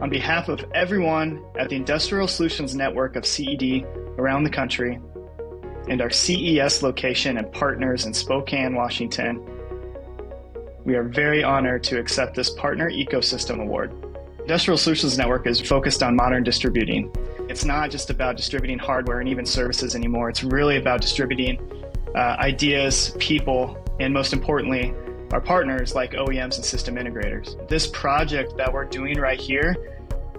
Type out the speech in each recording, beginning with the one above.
On behalf of everyone at the Industrial Solutions Network of CED around the country and our CES location and partners in Spokane, Washington, we are very honored to accept this Partner Ecosystem Award. Industrial Solutions Network is focused on modern distributing. It's not just about distributing hardware and even services anymore. It's really about distributing ideas, people, and most importantly, our partners like OEMs and system integrators. This project that we're doing right here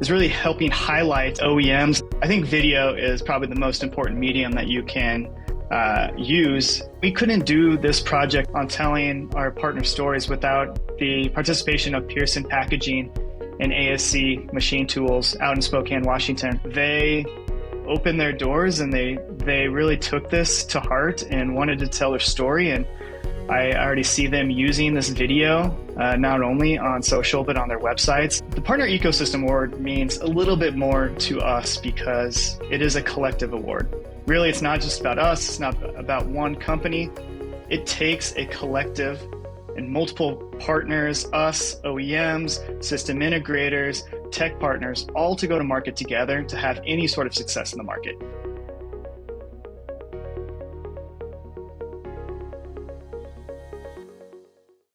is really helping highlight OEMs. I think video is probably the most important medium that you can use. We couldn't do this project on telling our partner stories without the participation of Pearson Packaging and ASC Machine Tools out in Spokane, Washington. They opened their doors and they really took this to heart and wanted to tell their story. And I already see them using this video, not only on social, but on their websites. The Partner Ecosystem Award means a little bit more to us because it is a collective award. Really, it's not just about us, it's not about one company. It takes a collective and multiple partners, us, OEMs, system integrators, tech partners, all to go to market together to have any sort of success in the market.